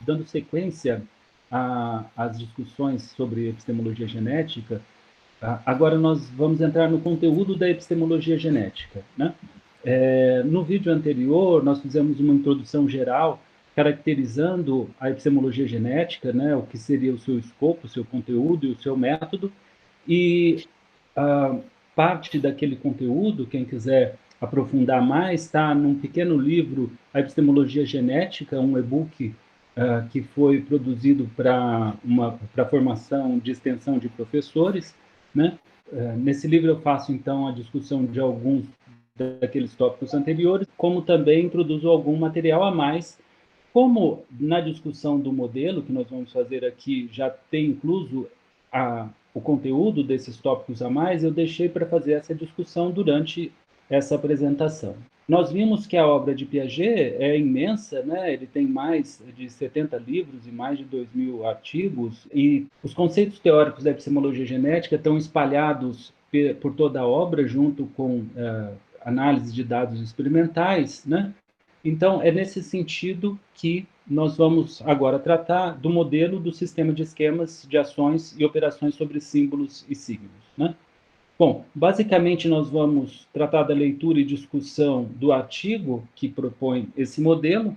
dando sequência às discussões sobre epistemologia genética, agora nós vamos entrar no conteúdo da epistemologia genética, né? No vídeo anterior, nós fizemos uma introdução geral caracterizando a epistemologia genética, né, o que seria o seu escopo, o seu conteúdo e o seu método, e parte daquele conteúdo, quem quiser aprofundar mais, está num pequeno livro, A Epistemologia Genética, um e-book que foi produzido para a formação de extensão de professores, né? Nesse livro eu faço, então, a discussão de alguns daqueles tópicos anteriores, como também introduzo algum material a mais. Como na discussão do modelo que nós vamos fazer aqui já tem incluso o conteúdo desses tópicos a mais, eu deixei para fazer essa discussão durante essa apresentação. Nós vimos que a obra de Piaget é imensa, né? Ele tem mais de 70 livros e mais de 2.000 artigos, e os conceitos teóricos da epistemologia genética estão espalhados por toda a obra, junto com análise de dados experimentais, né? Então, é nesse sentido que nós vamos agora tratar do modelo do sistema de esquemas de ações e operações sobre símbolos e signos, né? Bom, basicamente nós vamos tratar da leitura e discussão do artigo que propõe esse modelo.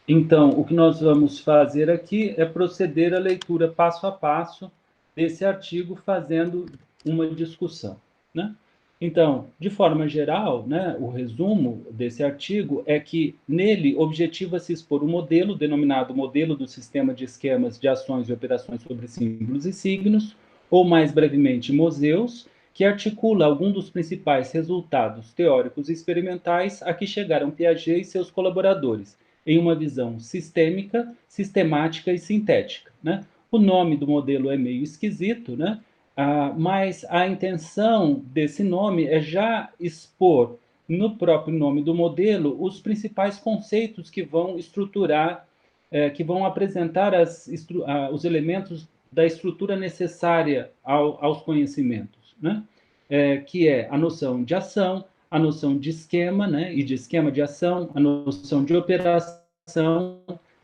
Então, o que nós vamos fazer aqui é proceder à leitura passo a passo desse artigo, fazendo uma discussão, né? Então, de forma geral, né, o resumo desse artigo é que nele objetiva-se expor um modelo denominado modelo do sistema de esquemas de ações e operações sobre símbolos e signos, ou mais brevemente, MOSEUS, que articula alguns dos principais resultados teóricos e experimentais a que chegaram Piaget e seus colaboradores, em uma visão sistêmica, sistemática e sintética, né? O nome do modelo é meio esquisito, né? Mas a intenção desse nome é já expor no próprio nome do modelo os principais conceitos que vão estruturar, que vão apresentar os elementos da estrutura necessária aos conhecimentos, né? Que é a noção de ação, a noção de esquema, né, e de esquema de ação, a noção de operação,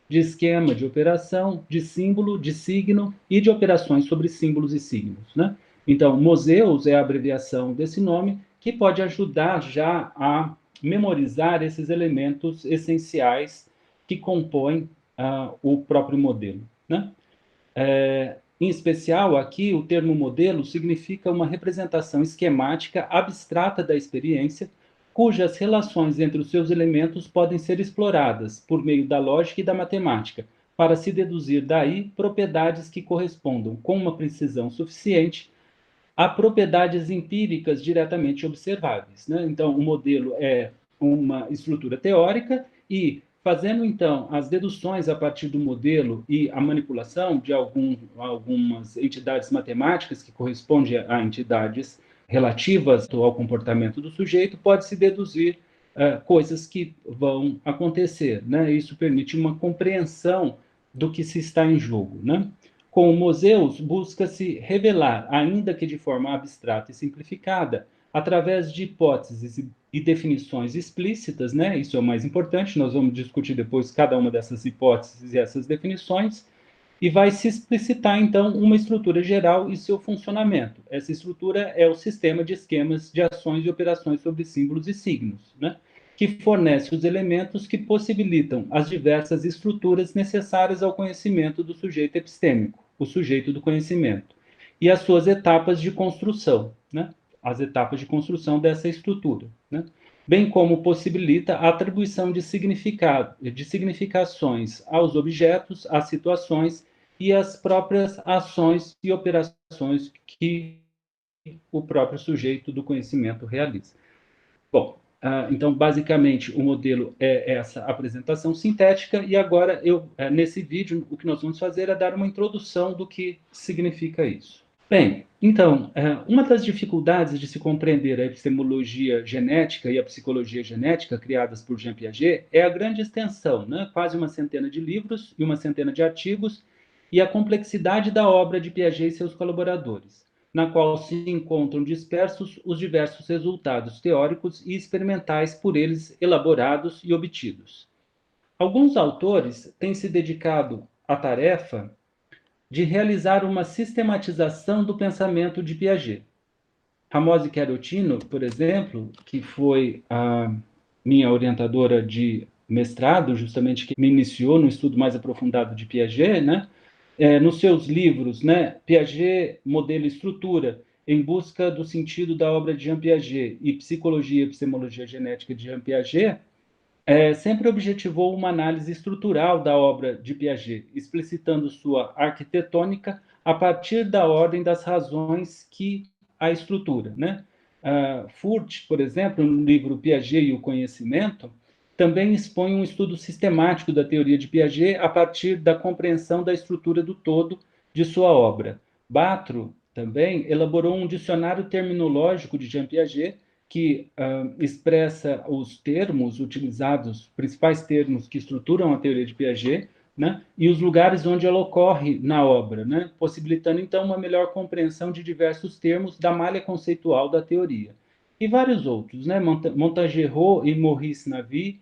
de esquema de operação, de símbolo, de signo e de operações sobre símbolos e signos, né? Então, MOSEUS é a abreviação desse nome, que pode ajudar já a memorizar esses elementos essenciais que compõem o próprio modelo, né? Em especial, aqui, o termo modelo significa uma representação esquemática abstrata da experiência, cujas relações entre os seus elementos podem ser exploradas por meio da lógica e da matemática, para se deduzir daí propriedades que correspondam com uma precisão suficiente a propriedades empíricas diretamente observáveis, né? Então, o modelo é uma estrutura teórica e, fazendo, então, as deduções a partir do modelo e a manipulação de algumas entidades matemáticas que correspondem a entidades relativas ao comportamento do sujeito, pode-se deduzir coisas que vão acontecer, né? Isso permite uma compreensão do que se está em jogo, né? Com o MOSEUS, busca-se revelar, ainda que de forma abstrata e simplificada, através de hipóteses e definições explícitas, né? Isso é o mais importante, nós vamos discutir depois cada uma dessas hipóteses e essas definições, e vai se explicitar, então, uma estrutura geral e seu funcionamento. Essa estrutura é o sistema de esquemas de ações e operações sobre símbolos e signos, né? Que fornece os elementos que possibilitam as diversas estruturas necessárias ao conhecimento do sujeito epistêmico, o sujeito do conhecimento, e as suas etapas de construção, né? As etapas de construção dessa estrutura, né? Bem como possibilita a atribuição de significações aos objetos, às situações e às próprias ações e operações que o próprio sujeito do conhecimento realiza. Bom, então, basicamente, o modelo é essa apresentação sintética, e agora, nesse vídeo, o que nós vamos fazer é dar uma introdução do que significa isso. Bem, então, uma das dificuldades de se compreender a epistemologia genética e a psicologia genética criadas por Jean Piaget é a grande extensão, né? Quase uma centena de livros e uma centena de artigos, e a complexidade da obra de Piaget e seus colaboradores, na qual se encontram dispersos os diversos resultados teóricos e experimentais por eles elaborados e obtidos. Alguns autores têm se dedicado à tarefa de realizar uma sistematização do pensamento de Piaget. Ramose Chiarotino, por exemplo, que foi a minha orientadora de mestrado, justamente que me iniciou no estudo mais aprofundado de Piaget, né? Nos seus livros, né, Piaget, Modelo e Estrutura, Em Busca do Sentido da Obra de Jean Piaget e Psicologia e Epistemologia Genética de Jean Piaget, sempre objetivou uma análise estrutural da obra de Piaget, explicitando sua arquitetônica a partir da ordem das razões que a estrutura, né? Furt, por exemplo, no livro Piaget e o Conhecimento, também expõe um estudo sistemático da teoria de Piaget a partir da compreensão da estrutura do todo de sua obra. Batro também elaborou um dicionário terminológico de Jean Piaget que expressa os termos utilizados, os principais termos que estruturam a teoria de Piaget, né, e os lugares onde ela ocorre na obra, né, possibilitando então uma melhor compreensão de diversos termos da malha conceitual da teoria. E vários outros, né, Montagerot e Maurice Navy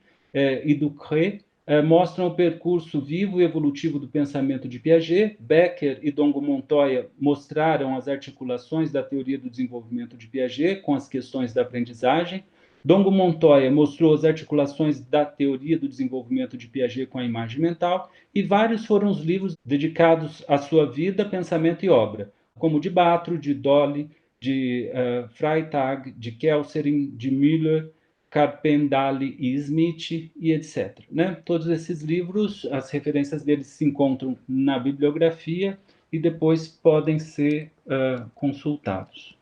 e Ducret mostram o percurso vivo e evolutivo do pensamento de Piaget. Becker e Dongo Montoya mostraram as articulações da teoria do desenvolvimento de Piaget com as questões da aprendizagem. Dongo Montoya mostrou as articulações da teoria do desenvolvimento de Piaget com a imagem mental, e vários foram os livros dedicados à sua vida, pensamento e obra, como de Batro, de Dolly, de Freytag, de Kelserin, de Müller, Carpendale e Smith, e etc. Né? Todos esses livros, as referências deles se encontram na bibliografia e depois podem ser consultados.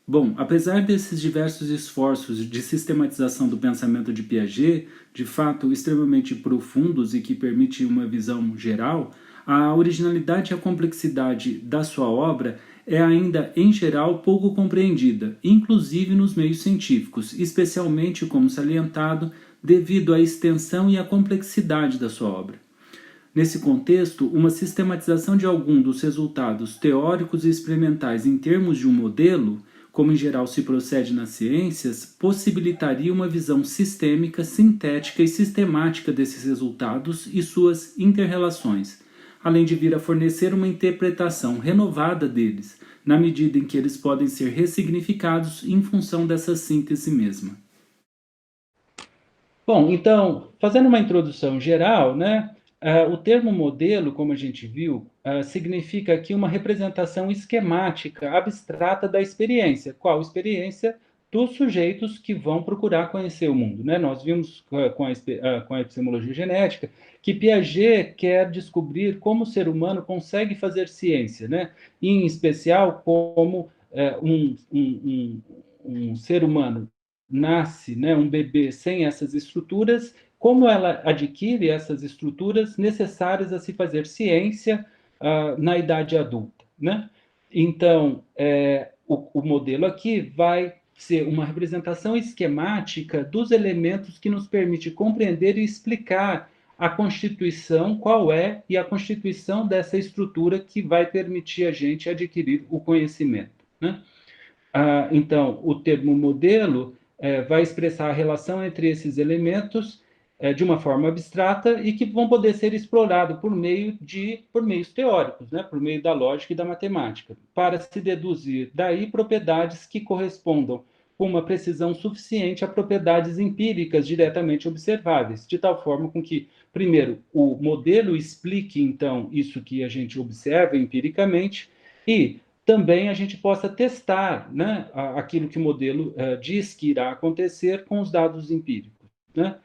Bom, apesar desses diversos esforços de sistematização do pensamento de Piaget, de fato extremamente profundos e que permitem uma visão geral, a originalidade e a complexidade da sua obra é ainda, em geral, pouco compreendida, inclusive nos meios científicos, especialmente, como salientado, devido à extensão e à complexidade da sua obra. Nesse contexto, uma sistematização de algum dos resultados teóricos e experimentais em termos de um modelo, como em geral se procede nas ciências, possibilitaria uma visão sistêmica, sintética e sistemática desses resultados e suas interrelações, além de vir a fornecer uma interpretação renovada deles, na medida em que eles podem ser ressignificados em função dessa síntese mesma. Bom, então, fazendo uma introdução geral, né, o termo modelo, como a gente viu, significa aqui uma representação esquemática, abstrata da experiência. Qual experiência? Dos sujeitos que vão procurar conhecer o mundo. Né? Nós vimos com a epistemologia genética que Piaget quer descobrir como o ser humano consegue fazer ciência, né? E, em especial, como um ser humano nasce, né, um bebê sem essas estruturas, como ela adquire essas estruturas necessárias a se fazer ciência na idade adulta, né? Então, o modelo aqui vai ser uma representação esquemática dos elementos que nos permite compreender e explicar a constituição, qual é, e a constituição dessa estrutura que vai permitir a gente adquirir o conhecimento, né? Então, o termo modelo vai expressar a relação entre esses elementos de uma forma abstrata e que vão poder ser explorados por meios teóricos, né, por meio da lógica e da matemática, para se deduzir daí propriedades que correspondam com uma precisão suficiente a propriedades empíricas diretamente observáveis, de tal forma com que, primeiro, o modelo explique, então, isso que a gente observa empiricamente, e também a gente possa testar, né, aquilo que o modelo diz que irá acontecer com os dados empíricos, né?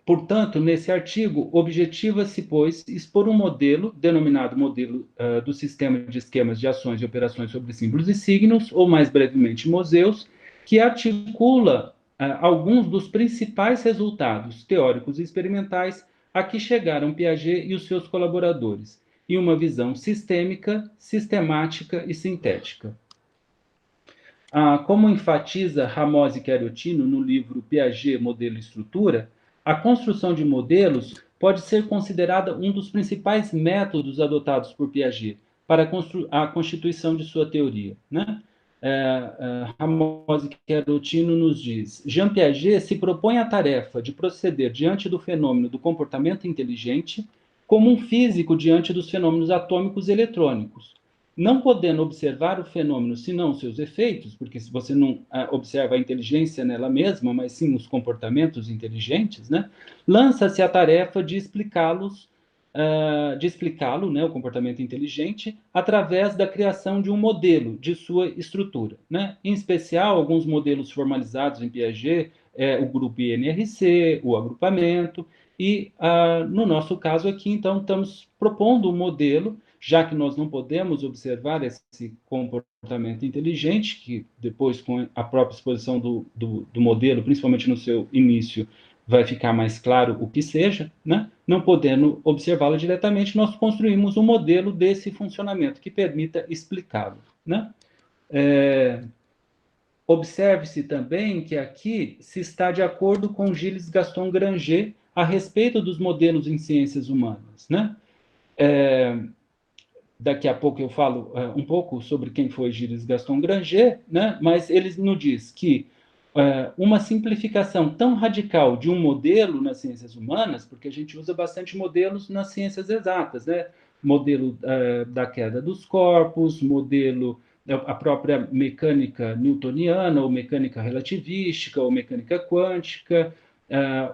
Portanto, nesse artigo, objetiva-se, pois, expor um modelo, denominado modelo do sistema de esquemas de ações e operações sobre símbolos e signos, ou mais brevemente, MOSEUS, que articula alguns dos principais resultados teóricos e experimentais a que chegaram Piaget e os seus colaboradores, em uma visão sistêmica, sistemática e sintética. Como enfatiza Ramose Chiarotino no livro Piaget, Modelo e Estrutura, a construção de modelos pode ser considerada um dos principais métodos adotados por Piaget para a constituição de sua teoria, né? Ramose Querotino nos diz: Jean Piaget se propõe a tarefa de proceder diante do fenômeno do comportamento inteligente como um físico diante dos fenômenos atômicos e eletrônicos, não podendo observar o fenômeno senão seus efeitos, porque se você não observa a inteligência nela mesma, mas sim os comportamentos inteligentes, né, lança-se a tarefa de explicá-lo, né, o comportamento inteligente, através da criação de um modelo de sua estrutura, né? Em especial, alguns modelos formalizados em Piaget, o grupo INRC, o agrupamento, e no nosso caso aqui, então, estamos propondo um modelo, já que nós não podemos observar esse comportamento inteligente, que depois, com a própria exposição do modelo, principalmente no seu início, vai ficar mais claro o que seja, né? Não podendo observá-lo diretamente, nós construímos um modelo desse funcionamento que permita explicá-lo, né? Observe-se também que aqui se está de acordo com Gilles Gaston Granger a respeito dos modelos em ciências humanas, né? Daqui a pouco eu falo um pouco sobre quem foi Gilles Gaston Granger, né? Mas ele nos diz que uma simplificação tão radical de um modelo nas ciências humanas, porque a gente usa bastante modelos nas ciências exatas, né? Modelo da queda dos corpos, modelo a própria mecânica newtoniana, ou mecânica relativística, ou mecânica quântica,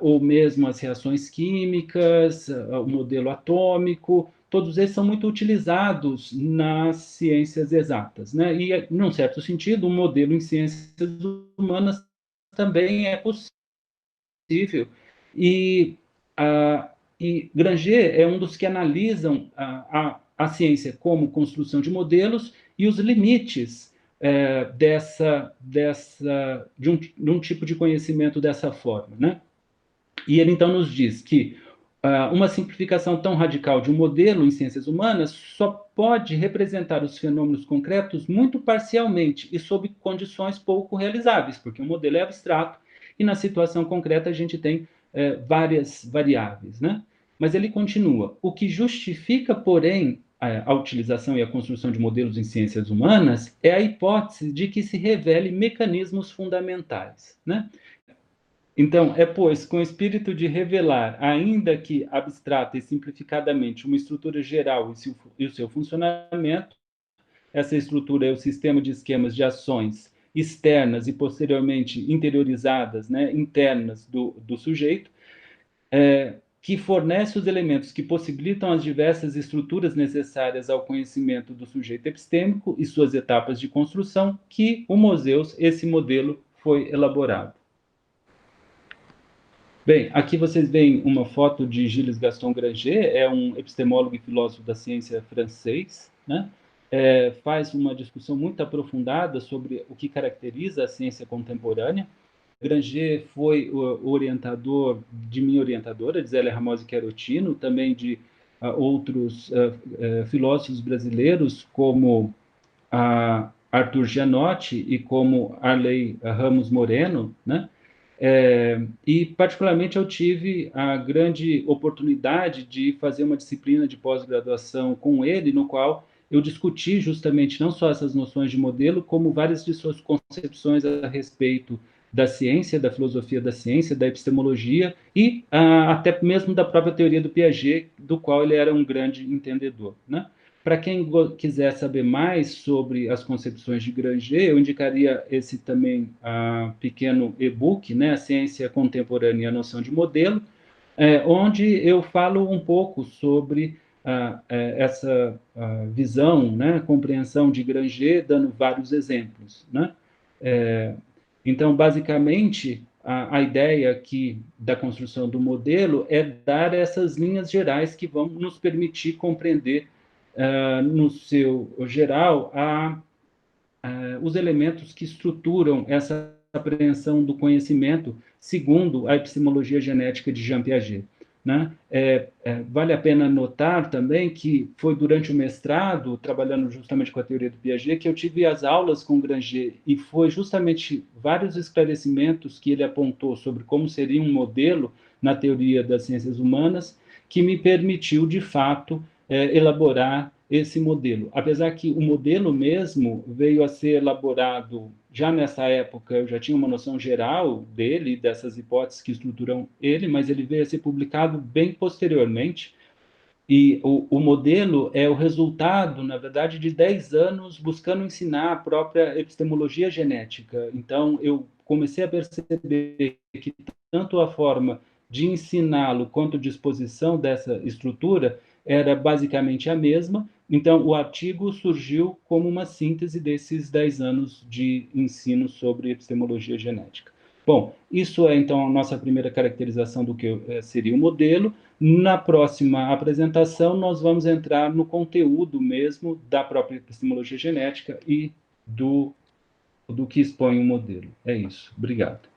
ou mesmo as reações químicas, o modelo atômico, todos esses são muito utilizados nas ciências exatas, né? E, num certo sentido, um modelo em ciências humanas também é possível. E, e Granger é um dos que analisam a ciência como construção de modelos e os limites de um tipo de conhecimento dessa forma, né? E ele então nos diz que uma simplificação tão radical de um modelo em ciências humanas só pode representar os fenômenos concretos muito parcialmente e sob condições pouco realizáveis, porque o modelo é abstrato e na situação concreta a gente tem várias variáveis, né? Mas ele continua: o que justifica, porém, a utilização e a construção de modelos em ciências humanas é a hipótese de que se revele mecanismos fundamentais, né? Então, pois, com o espírito de revelar, ainda que abstrata e simplificadamente, uma estrutura geral e o seu funcionamento, essa estrutura é o sistema de esquemas de ações externas e posteriormente interiorizadas, né, internas do sujeito, que fornece os elementos que possibilitam as diversas estruturas necessárias ao conhecimento do sujeito epistêmico e suas etapas de construção, que o Museus, esse modelo, foi elaborado. Bem, aqui vocês veem uma foto de Gilles Gaston Granger, é um epistemólogo e filósofo da ciência francês, né? Faz uma discussão muito aprofundada sobre o que caracteriza a ciência contemporânea. Granger foi o orientador de minha orientadora, de Zélia Ramose Querotino, também de outros filósofos brasileiros, como Arthur Gianotti e como Arley Ramos Moreno, né? E, particularmente, eu tive a grande oportunidade de fazer uma disciplina de pós-graduação com ele, no qual eu discuti justamente não só essas noções de modelo, como várias de suas concepções a respeito da ciência, da filosofia da ciência, da epistemologia e até mesmo da própria teoria do Piaget, do qual ele era um grande entendedor, né? Para quem quiser saber mais sobre as concepções de Granger, eu indicaria esse também pequeno e-book, né, A Ciência Contemporânea e a Noção de Modelo, onde eu falo um pouco sobre essa visão, né, compreensão de Granger, dando vários exemplos, né? Então, basicamente, a ideia aqui da construção do modelo é dar essas linhas gerais que vão nos permitir compreender no seu geral, os elementos que estruturam essa apreensão do conhecimento segundo a epistemologia genética de Jean Piaget, né? Vale a pena notar também que foi durante o mestrado, trabalhando justamente com a teoria do Piaget, que eu tive as aulas com Granger, e foi justamente vários esclarecimentos que ele apontou sobre como seria um modelo na teoria das ciências humanas que me permitiu, de fato, elaborar esse modelo. Apesar que o modelo mesmo veio a ser elaborado já nessa época, eu já tinha uma noção geral dele, dessas hipóteses que estruturam ele, mas ele veio a ser publicado bem posteriormente, e o modelo é o resultado, na verdade, de 10 anos buscando ensinar a própria epistemologia genética. Então, eu comecei a perceber que tanto a forma de ensiná-lo quanto a disposição dessa estrutura era basicamente a mesma. Então, o artigo surgiu como uma síntese desses 10 anos de ensino sobre epistemologia genética. Bom, isso é, então, a nossa primeira caracterização do que seria o modelo. Na próxima apresentação, nós vamos entrar no conteúdo mesmo da própria epistemologia genética e do que expõe o modelo. É isso. Obrigado.